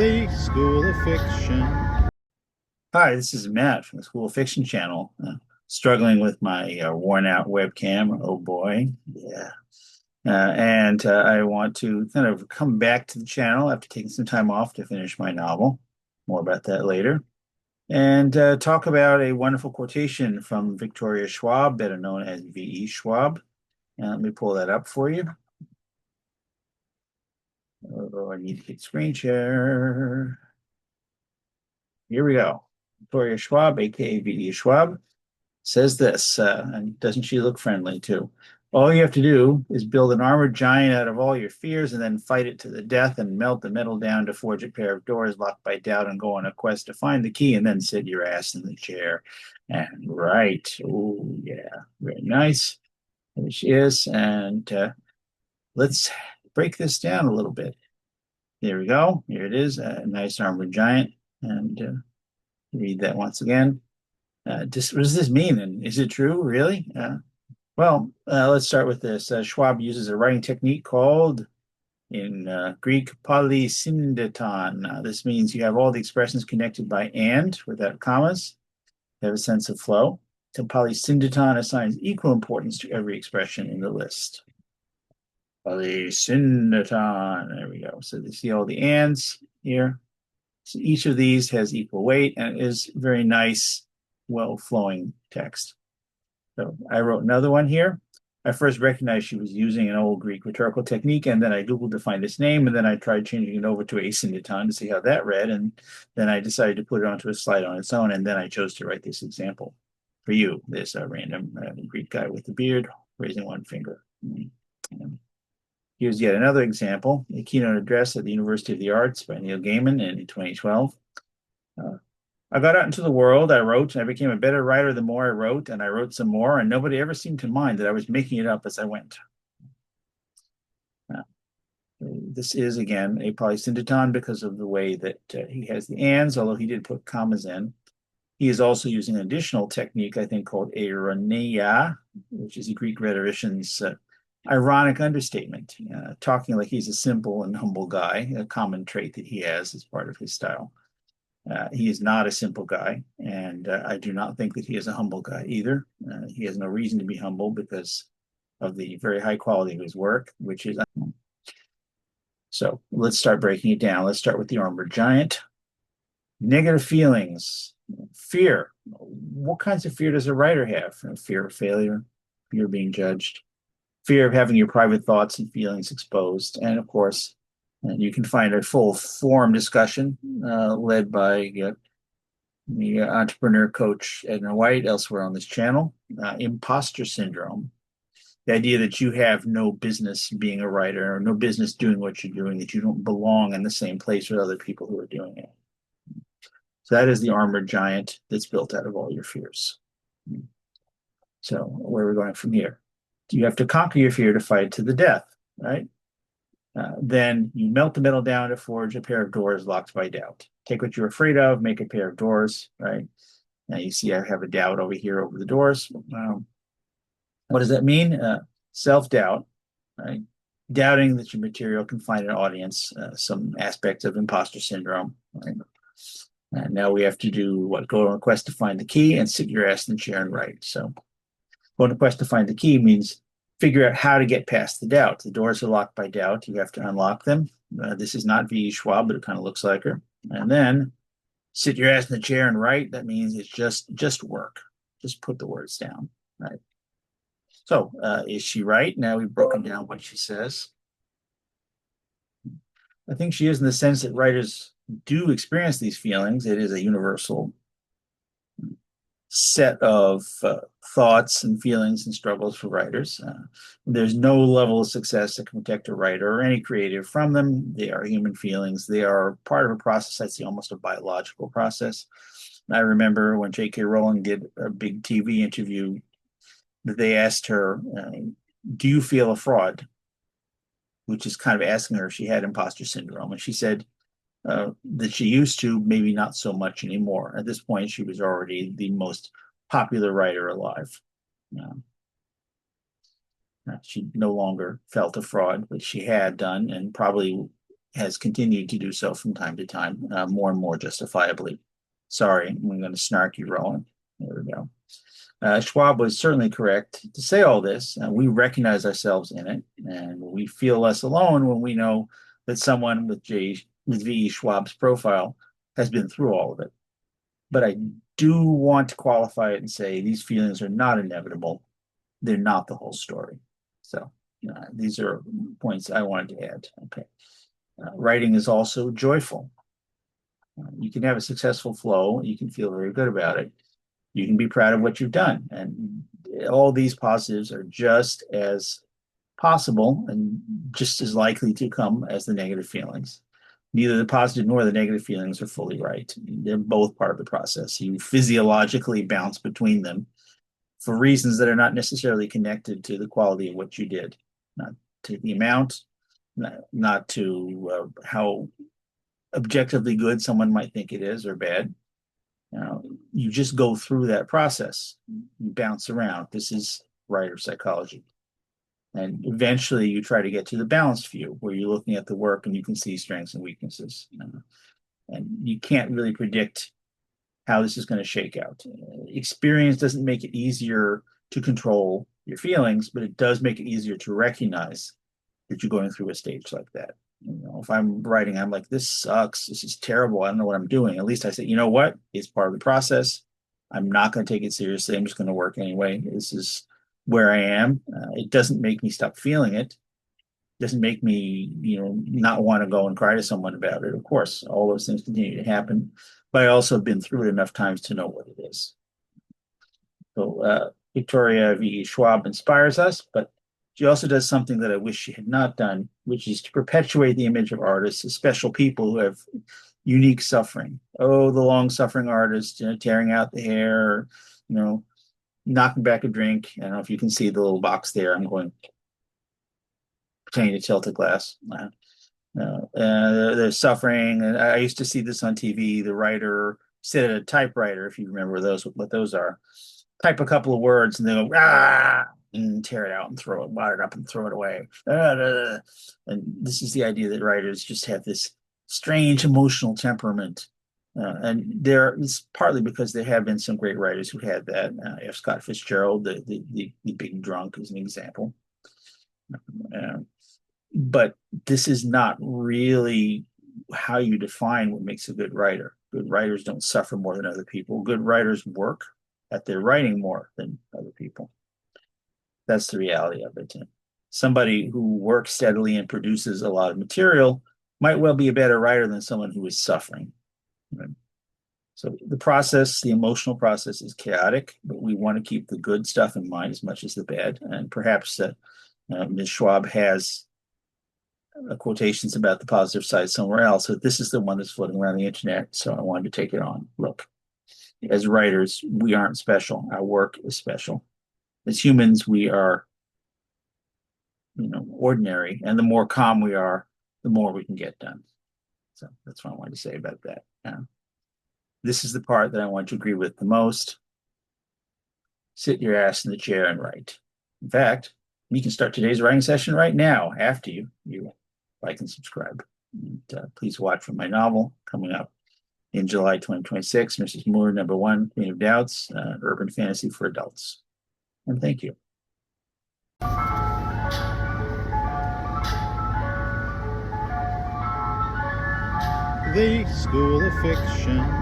the School of Fiction. Hi, this is Matt from the School of Fiction channel. Struggling with my worn out webcam. Oh boy. Yeah. And I want to kind of come back to the channel after taking some time off to finish my novel. More about that later. And talk about a wonderful quotation from Victoria Schwab, better known as V.E. Schwab. And let me pull that up for you. Oh, I need to get screen share. Here we go. Victoria Schwab, aka V.E. Schwab, says this, and doesn't she look friendly too? All you have to do is build an armored giant out of all your fears and then fight it to the death and melt the metal down to forge a pair of doors locked by doubt and go on a quest to find the key and then sit your ass in the chair and write. Oh, yeah, very nice. There she is. And let's break this down a little bit. There we go. Here it is, a nice armored giant. And read that once again. What does this mean? And is it true, really? Let's start with this. Schwab uses a writing technique called, in Greek, polysyndeton. This means you have all the expressions connected by and without commas. You have a sense of flow. So polysyndeton assigns equal importance to every expression in the list. Polysyndeton. There we go. So you see all the ands here. So each of these has equal weight and is very nice, well-flowing text. So I wrote another one here. I first recognized she was using an old Greek rhetorical technique, and then I Googled to find its name, and then I tried changing it over to asyndeton to see how that read, and then I decided to put it onto a slide on its own, and then I chose to write this example for you, this random Greek guy with the beard raising one finger. Here's yet another example, a keynote address at the University of the Arts by Neil Gaiman in 2012. I got out into the world, I wrote, and I became a better writer the more I wrote, and I wrote some more, and nobody ever seemed to mind that I was making it up as I went. This is, again, a polysyndeton because of the way that he has the ands, although he did put commas in. He is also using an additional technique, I think, called ironia, which is a Greek rhetorician's ironic understatement, talking like he's a simple and humble guy, a common trait that he has as part of his style. He is not a simple guy, and I do not think that he is a humble guy either. He has no reason to be humble because of the very high quality of his work, which is. So let's start breaking it down. Let's start with the armored giant. Negative feelings, fear. What kinds of fear does a writer have? Fear of failure, fear of being judged, fear of having your private thoughts and feelings exposed, and of course, you can find a full form discussion led by the entrepreneur coach Edna White elsewhere on this channel. Imposter syndrome, the idea that you have no business being a writer or no business doing what you're doing, that you don't belong in the same place with other people who are doing it. So that is the armored giant that's built out of all your fears. So where are we going from here? You have to conquer your fear to fight to the death, right? Then you melt the metal down to forge a pair of doors locked by doubt. Take what you're afraid of, make a pair of doors, right? Now you see I have a doubt over here over the doors. What does that mean? Self-doubt, right? Doubting that your material can find an audience, some aspects of imposter syndrome, right? And now we have to do what? Go on a quest to find the key and sit your ass in the chair and write. So go on a quest to find the key means figure out how to get past the doubt. The doors are locked by doubt. You have to unlock them. This is not V.E. Schwab, but it kind of looks like her. And then sit your ass in the chair and write. That means it's just work. Just put the words down, right? So is she right? Now we've broken down what she says. I think she is in the sense that writers do experience these feelings. It is a universal set of thoughts and feelings and struggles for writers. There's no level of success that can protect a writer or any creative from them. They are human feelings. They are part of a process that's almost a biological process. I remember when J.K. Rowling did a big TV interview that they asked her, do you feel a fraud? Which is kind of asking her if she had imposter syndrome. And she said, that she used to, maybe not so much anymore. At this point, she was already the most popular writer alive. She no longer felt a fraud, but she had done, and probably has continued to do so from time to time, more and more justifiably. Sorry, I'm going to snark you, Roland. There we go. Schwab was certainly correct to say all this. We recognize ourselves in it, and we feel less alone when we know that someone with V.E. Schwab's profile has been through all of it. But I do want to qualify it and say these feelings are not inevitable. They're not the whole story. So these are points I wanted to add. Okay. Writing is also joyful. You can have a successful flow. You can feel very good about it. You can be proud of what you've done. And all these positives are just as possible and just as likely to come as the negative feelings. Neither the positive nor the negative feelings are fully right. They're both part of the process. You physiologically bounce between them for reasons that are not necessarily connected to the quality of what you did, not to the amount, not to how objectively good someone might think it is or bad. You just go through that process. You bounce around. This is writer psychology. And eventually you try to get to the balanced view where you're looking at the work and you can see strengths and weaknesses. And you can't really predict how this is going to shake out. Experience doesn't make it easier to control your feelings, but it does make it easier to recognize that you're going through a stage like that. If I'm writing, I'm like, this sucks. This is terrible. I don't know what I'm doing. At least I say, you know what? It's part of the process. I'm not going to take it seriously. I'm just going to work anyway. This is where I am. It doesn't make me stop feeling it. It doesn't make me, not want to go and cry to someone about it. Of course, all those things continue to happen, but I also have been through it enough times to know what it is. So Victoria V. Schwab inspires us, but she also does something that I wish she had not done, which is to perpetuate the image of artists as special people who have unique suffering. Oh, the long-suffering artist, tearing out the hair, knocking back a drink. I don't know if you can see the little box there. I'm going pretending to tilt a glass. They're suffering. And I used to see this on TV. The writer sit at a typewriter, if you remember what those are. Type a couple of words and they go, ah, and tear it out and throw it, wad it up and throw it away. And this is the idea that writers just have this strange emotional temperament. And it's partly because there have been some great writers who had that. F. Scott Fitzgerald, the big drunk, is an example. But this is not really how you define what makes a good writer. Good writers don't suffer more than other people. Good writers work at their writing more than other people. That's the reality of it. Somebody who works steadily and produces a lot of material might well be a better writer than someone who is suffering. Right? So the process, the emotional process, is chaotic, but we want to keep the good stuff in mind as much as the bad. And perhaps Ms. Schwab has quotations about the positive side somewhere else. So this is the one that's floating around the internet. So I wanted to take it on. Look, as writers, we aren't special. Our work is special. As humans, we are, ordinary. And the more calm we are, the more we can get done. So that's what I wanted to say about that. This is the part that I want to agree with the most. Sit your ass in the chair and write. In fact, you can start today's writing session right now after you like and subscribe. And, please watch for my novel coming up in July 2026, Mrs. Moore, #1, Queen of Doubts, urban fantasy for adults. And thank you. The School of Fiction.